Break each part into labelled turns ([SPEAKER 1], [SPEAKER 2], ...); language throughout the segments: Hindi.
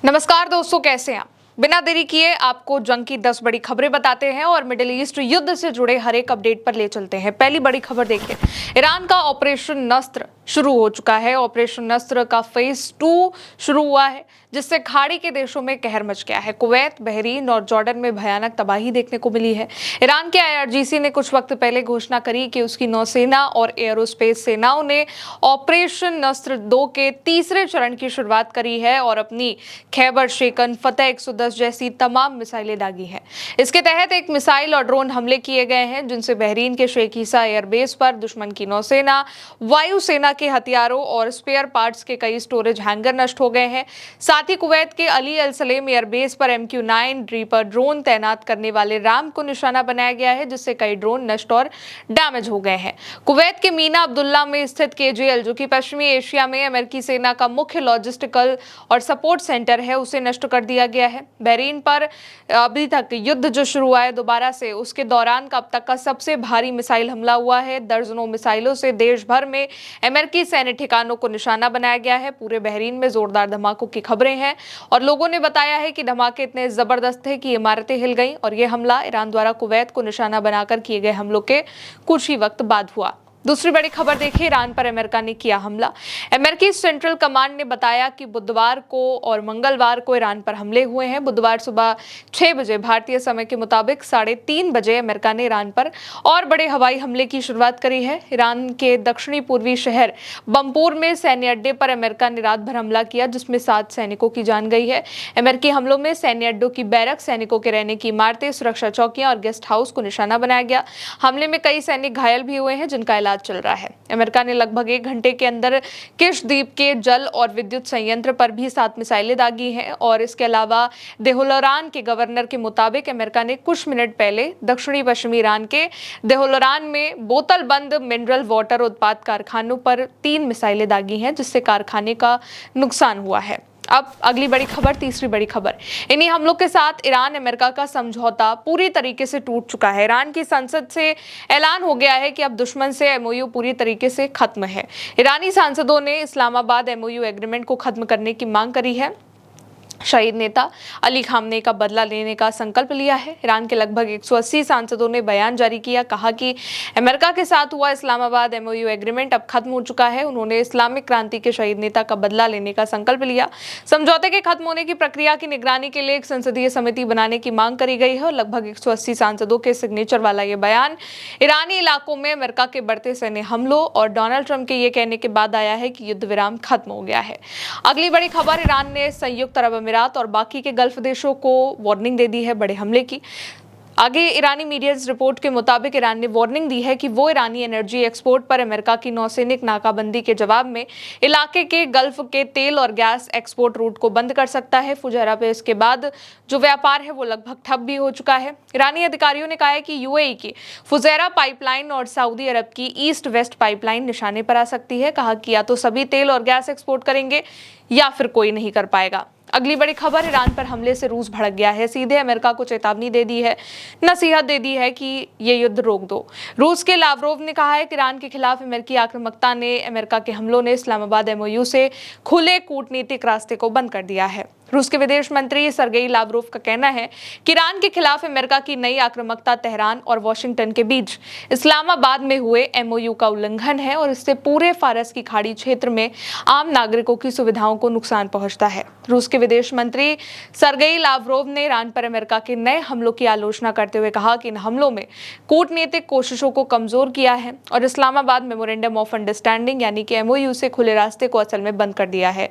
[SPEAKER 1] नमस्कार दोस्तों, कैसे हैं आप। बिना देरी किए आपको जंग की 10 बड़ी खबरें बताते हैं और मिडिल ईस्ट युद्ध से जुड़े हर एक अपडेट पर ले चलते हैं। पहली बड़ी खबर देखिए, ईरान का ऑपरेशन नस्र शुरू हो चुका है। ऑपरेशन नस्र का फेज 2 शुरू हुआ है, जिससे खाड़ी के देशों में कहर मच गया है। कुवैत, बहरीन और जॉर्डन में भयानक तबाही देखने को मिली है। ईरान के आईआरजीसी ने कुछ वक्त पहले घोषणा करी कि उसकी नौसेना और एयरोस्पेस सेनाओं ने ऑपरेशन नस्र 2 के तीसरे चरण की शुरुआत करी है और अपनी खैबर शेकन, फतेह 110 जैसी तमाम मिसाइलें दागी हैं। इसके तहत एक मिसाइल और ड्रोन हमले किए गए हैं, जिनसे बहरीन के शेख ईसा एयरबेस पर दुश्मन की नौसेना, वायुसेना के हथियारों और स्पेयर पार्ट्स के कई स्टोरेज हैंगर नष्ट हो गए हैं। साथ ही कुवैत के अली अल सलेम एयरबेस पर MQ-9 रीपर ड्रोन तैनात करने वाले राम को निशाना बनाया गया है, जिससे कई ड्रोन नष्ट और डैमेज हो गए हैं। कुवैत के मीना अब्दुल्ला में स्थित KJL, जो कि पश्चिमी एशिया में अमेरिकी सेना का मुख्य लॉजिस्टिकल और सपोर्ट सेंटर है, उसे नष्ट कर दिया गया है। बहरीन पर अभी तक युद्ध जो शुरू हुआ है दोबारा से, उसके दौरान का अब तक का सबसे भारी मिसाइल हमला हुआ है। दर्जनों मिसाइलों से देश भर में अमेरिकी सैन्य ठिकानों को निशाना बनाया गया है। पूरे बहरीन में जोरदार धमाकों की खबरें हैं और लोगों ने बताया है कि धमाके इतने जबरदस्त थे कि इमारतें हिल गईं और यह हमला ईरान द्वारा कुवैत को निशाना बनाकर किए गए हमलों के कुछ ही वक्त बाद हुआ। दूसरी बड़ी खबर देखिए, ईरान पर अमेरिका ने किया हमला। अमेरिकी सेंट्रल कमांड ने बताया कि बुधवार को और मंगलवार को ईरान पर हमले हुए हैं। बुधवार सुबह 6 बजे भारतीय समय के मुताबिक 3:30 बजे अमेरिका ने ईरान पर और बड़े हवाई हमले की शुरुआत करी है। ईरान के दक्षिणी पूर्वी शहर बमपूर में सैन्य अड्डे पर अमेरिका ने रात भर हमला किया, जिसमें 7 सैनिकों की जान गई है। अमेरिकी हमलों में सैन्य अड्डों की बैरक, सैनिकों के रहने की इमारतें, सुरक्षा चौकियां और गेस्ट हाउस को निशाना बनाया गया। हमले में कई सैनिक घायल भी हुए हैं, जिनका चल रहा है। अमेरिका ने लगभग 1 घंटे के अंदर किश द्वीप के जल और विद्युत संयंत्र पर भी 7 मिसाइलें दागी हैं और इसके अलावा देहोलोरान के गवर्नर के मुताबिक अमेरिका ने कुछ मिनट पहले दक्षिणी पश्चिमी ईरान के देहोलोरान में बोतल बंद मिनरल वाटर उत्पाद कारखानों पर 3 मिसाइलें दागी हैं, जिससे कारखाने का नुकसान हुआ है। अब अगली बड़ी खबर, तीसरी बड़ी खबर, इन्हीं हमलों के साथ ईरान अमेरिका का समझौता पूरी तरीके से टूट चुका है। ईरान की संसद से ऐलान हो गया है कि अब दुश्मन से MOU पूरी तरीके से खत्म है। ईरानी सांसदों ने इस्लामाबाद MOU एग्रीमेंट को खत्म करने की मांग करी है। शहीद नेता अली खामनेई का बदला लेने का संकल्प लिया है। ईरान के लगभग 180 सांसदों ने बयान जारी किया, कहा कि अमेरिका के साथ हुआ इस्लामाबाद MOU एग्रीमेंट अब खत्म हो चुका है। उन्होंने इस्लामिक क्रांति के शहीद नेता का बदला लेने का संकल्प लिया। समझौते के खत्म होने की प्रक्रिया की निगरानी के लिए एक संसदीय समिति बनाने की मांग करी गई है और लगभग 180 सांसदों के सिग्नेचर वाला ये बयान ईरानी इलाकों में अमेरिका के बढ़ते सैन्य हमलों और डोनाल्ड ट्रंप के ये कहने के बाद आया है कि युद्ध विराम खत्म हो गया है। अगली बड़ी खबर, ईरान ने संयुक्त अरब अमीरात और बाकी के गल्फ देशों को वार्निंग दे दी है बड़े हमले की। आगे ईरानी मीडिया रिपोर्ट के मुताबिक ईरान ने वार्निंग दी है कि वो ईरानी एनर्जी एक्सपोर्ट पर अमेरिका की नौसैनिक नाकाबंदी के जवाब में इलाके के गल्फ के तेल और गैस एक्सपोर्ट रूट को बंद कर सकता है। फुजैरा पे इसके बाद जो व्यापार है वो लगभग ठप भी हो चुका है। ईरानी अधिकारियों ने कहा है कि UAE की फुजैरा पाइपलाइन और सऊदी अरब की ईस्ट वेस्ट पाइपलाइन निशाने पर आ सकती है। कहा कि या तो सभी तेल और गैस एक्सपोर्ट करेंगे या फिर कोई नहीं कर पाएगा। अगली बड़ी खबर, ईरान पर हमले से रूस भड़क गया है। सीधे अमेरिका को चेतावनी दे दी है, नसीहत दे दी है कि ये युद्ध रोक दो। रूस के लावरोव ने कहा है कि ईरान के खिलाफ अमेरिकी आक्रामकता ने अमेरिका के हमलों ने इस्लामाबाद MOU से खुले कूटनीतिक रास्ते को बंद कर दिया है। रूस के विदेश मंत्री सरगेई लावरोव का कहना है कि ईरान के खिलाफ अमेरिका की नई आक्रामकता तेहरान और वाशिंगटन के बीच इस्लामाबाद में हुए MOU का उल्लंघन है और इससे पूरे फारस की खाड़ी क्षेत्र में आम नागरिकों की सुविधाओं को नुकसान पहुंचता है। रूस के विदेश मंत्री सरगेई लावरोव ने ईरान पर अमेरिका के नए हमलों की आलोचना करते हुए कहा कि इन हमलों में कूटनीतिक कोशिशों को कमजोर किया है और इस्लामाबाद मेमोरेंडम ऑफ अंडरस्टैंडिंग यानी कि MOU से खुले रास्ते को असल में बंद कर दिया है।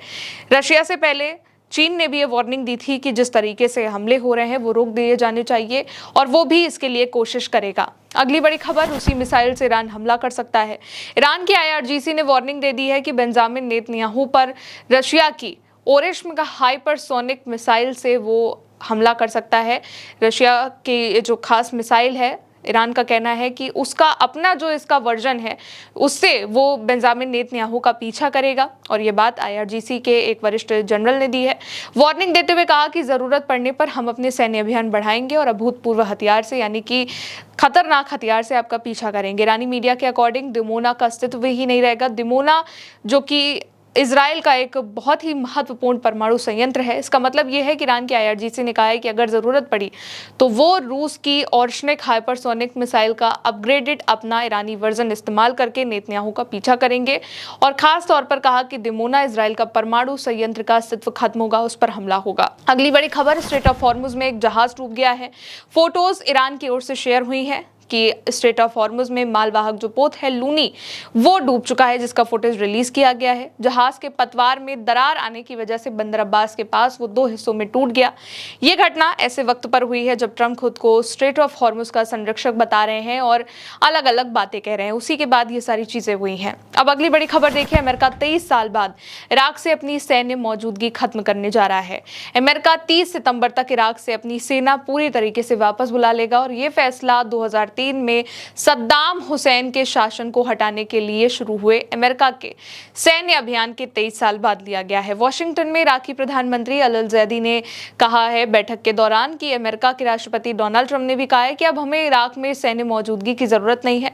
[SPEAKER 1] रशिया से पहले चीन ने भी ये वार्निंग दी थी कि जिस तरीके से हमले हो रहे हैं वो रोक दिए जाने चाहिए और वो भी इसके लिए कोशिश करेगा। अगली बड़ी खबर, रूसी मिसाइल से ईरान हमला कर सकता है। ईरान की IRGC ने वार्निंग दे दी है कि बेंजामिन नेतन्याहू पर रशिया की ओरेश्म का हाइपरसोनिक मिसाइल से वो हमला कर सकता है। रशिया की जो खास मिसाइल है, ईरान का कहना है कि उसका अपना जो इसका वर्जन है उससे वो बेंजामिन नेतन्याहू का पीछा करेगा और ये बात IRGC के एक वरिष्ठ जनरल ने दी है। वार्निंग देते हुए कहा कि जरूरत पड़ने पर हम अपने सैन्य अभियान बढ़ाएंगे और अभूतपूर्व हथियार से यानी कि खतरनाक हथियार से आपका पीछा करेंगे। ईरानी मीडिया के अकॉर्डिंग दिमोना का अस्तित्व ही नहीं रहेगा। दिमोना जो कि इजराइल का एक बहुत ही महत्वपूर्ण परमाणु संयंत्र है। इसका मतलब यह है कि ईरान के आईआरजीसी ने कहा है कि अगर जरूरत पड़ी तो वो रूस की ऑर्शनिक हाइपरसोनिक मिसाइल का अपग्रेडेड अपना ईरानी वर्जन इस्तेमाल करके नेतन्याहू का पीछा करेंगे और खास तौर पर कहा कि दिमोना इजराइल का परमाणु संयंत्र का अस्तित्व खत्म होगा, उस पर हमला होगा। अगली बड़ी खबर, स्ट्रेट ऑफ हॉर्मुज में एक जहाज डूब गया है। फोटोज ईरान की ओर से शेयर हुई है कि स्ट्रेट ऑफ हॉर्मुज में मालवाहक जो पोत है लूनी, वो डूब चुका है, जिसका फुटेज रिलीज किया गया है। जहाज के पतवार में दरार आने की वजह से बंदर अब्बास के पास वो 2 हिस्सों में टूट गया। ये घटना ऐसे वक्त पर हुई है जब ट्रंप खुद को स्ट्रेट ऑफ हॉर्मुज का संरक्षक बता रहे हैं और अलग अलग बातें कह रहे हैं। उसी के बाद ये सारी चीजें हुई हैं। अब अगली बड़ी खबर देखिए, अमेरिका 23 साल बाद इराक से अपनी सैन्य मौजूदगी खत्म करने जा रहा है। अमेरिका 30 सितंबर तक इराक से अपनी सेना पूरी तरीके से वापस बुला लेगा और ये फैसला 2003 में सद्दाम हुसैन के शासन को हटाने के लिए शुरू हुए अमेरिका के सैन्य अभियान के 23 साल बाद लिया गया है। वॉशिंगटन में इराकी प्रधानमंत्री अल-जैदी ने कहा है बैठक के दौरान कि अमेरिका के राष्ट्रपति डोनाल्ड ट्रंप ने भी कहा है कि अब हमें इराक में सैन्य मौजूदगी की जरूरत नहीं है।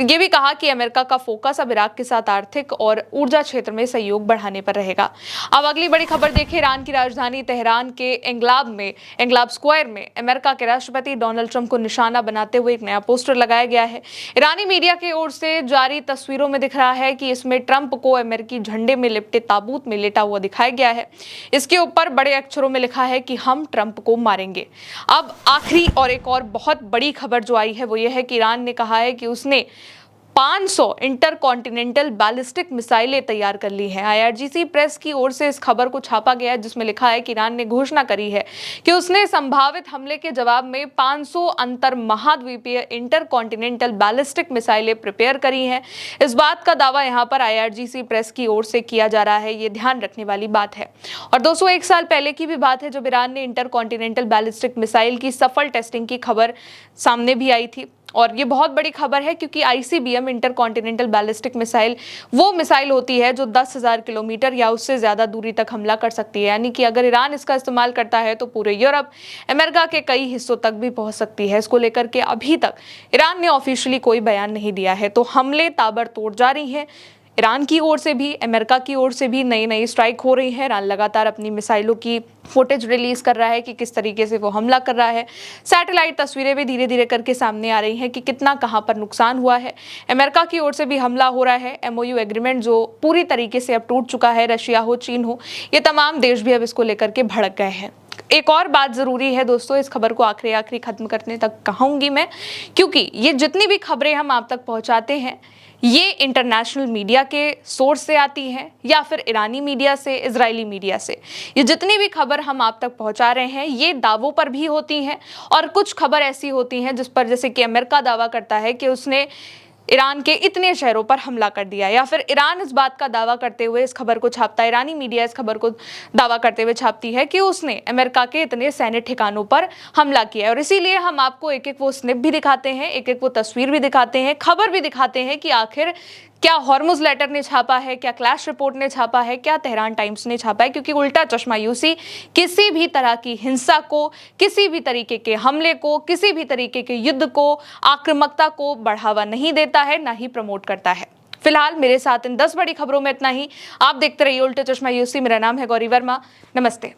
[SPEAKER 1] ये भी कहा कि अमेरिका का फोकस अब इराक के साथ आर्थिक और ऊर्जा क्षेत्र में सहयोग बढ़ाने पर रहेगा। अब अगली बड़ी खबर देखिए, ईरान की राजधानी तेहरान के एंगलाब स्क्वायर में अमेरिका के राष्ट्रपति डोनाल्ड ट्रंप को निशाना बनाते हुए एक नया पोस्टर लगाया गया है। ईरानी मीडिया की ओर से जारी तस्वीरों में दिख रहा है कि इसमें ट्रंप को अमेरिकी झंडे में लिपटे ताबूत में लेटा हुआ दिखाया गया है। इसके ऊपर बड़े अक्षरों में लिखा है कि हम ट्रंप को मारेंगे। अब आखिरी और एक और बहुत बड़ी खबर जो आई है वो ये है कि ईरान ने कहा है कि उसने 500 इंटरकॉन्टिनेंटल बैलिस्टिक मिसाइलें तैयार कर ली हैं। आईआरजीसी प्रेस की ओर से इस खबर को छापा गया है जिसमें लिखा है कि ईरान ने घोषणा करी है कि उसने संभावित हमले के जवाब में 500 अंतर महाद्वीपीय इंटरकॉन्टिनेंटल बैलिस्टिक मिसाइलें प्रिपेयर करी हैं। इस बात का दावा यहां पर आईआरजीसी प्रेस की ओर से किया जा रहा है। ये ध्यान रखने वाली बात है। और 201 साल पहले की भी बात है जब ईरान ने इंटरकॉन्टिनेंटल बैलिस्टिक मिसाइल की सफल टेस्टिंग की खबर सामने भी आई थी। और ये बहुत बड़ी खबर है क्योंकि आईसीबीएम इंटरकॉन्टिनेंटल बैलिस्टिक मिसाइल वो मिसाइल होती है जो 10,000 किलोमीटर या उससे ज्यादा दूरी तक हमला कर सकती है। यानी कि अगर ईरान इसका इस्तेमाल करता है तो पूरे यूरोप, अमेरिका के कई हिस्सों तक भी पहुंच सकती है। इसको लेकर के अभी तक ईरान ने ऑफिशियली कोई बयान नहीं दिया है। तो हमले ताबड़तोड़ जारी हैं। ईरान की ओर से भी, अमेरिका की ओर से भी नई नई स्ट्राइक हो रही है। ईरान लगातार अपनी मिसाइलों की फुटेज रिलीज कर रहा है कि किस तरीके से वो हमला कर रहा है। सैटेलाइट तस्वीरें भी धीरे धीरे करके सामने आ रही हैं कि कितना कहां पर नुकसान हुआ है। अमेरिका की ओर से भी हमला हो रहा है। एमओयू एग्रीमेंट जो पूरी तरीके से अब टूट चुका है, रशिया हो, चीन हो, ये तमाम देश भी अब इसको लेकर के भड़क गए हैं। एक और बात जरूरी है दोस्तों, इस खबर को आखिरी खत्म करने तक कहूंगी मैं, क्योंकि ये जितनी भी खबरें हम आप तक पहुंचाते हैं ये इंटरनेशनल मीडिया के सोर्स से आती हैं या फिर ईरानी मीडिया से, इजरायली मीडिया से। ये जितनी भी खबर हम आप तक पहुंचा रहे हैं ये दावों पर भी होती हैं और कुछ खबर ऐसी होती हैं जिस पर, जैसे कि अमेरिका दावा करता है कि उसने ईरान के इतने शहरों पर हमला कर दिया, या फिर ईरान इस बात का दावा करते हुए इस खबर को छापता है, ईरानी मीडिया इस खबर को दावा करते हुए छापती है कि उसने अमेरिका के इतने सैन्य ठिकानों पर हमला किया है। और इसीलिए हम आपको एक एक वो स्निप भी दिखाते हैं, एक एक वो तस्वीर भी दिखाते हैं, खबर भी दिखाते हैं कि आखिर क्या हॉर्मुज लेटर ने छापा है, क्या क्लैश रिपोर्ट ने छापा है, क्या तेहरान टाइम्स ने छापा है। क्योंकि उल्टा चश्मा यूसी किसी भी तरह की हिंसा को, किसी भी तरीके के हमले को, किसी भी तरीके के युद्ध को, आक्रामकता को बढ़ावा नहीं देता है, ना ही प्रमोट करता है। फिलहाल मेरे साथ इन 10 बड़ी खबरों में इतना ही। आप देखते रहिए उल्टा चश्मा यूसी। मेरा नाम है गौरी वर्मा। नमस्ते।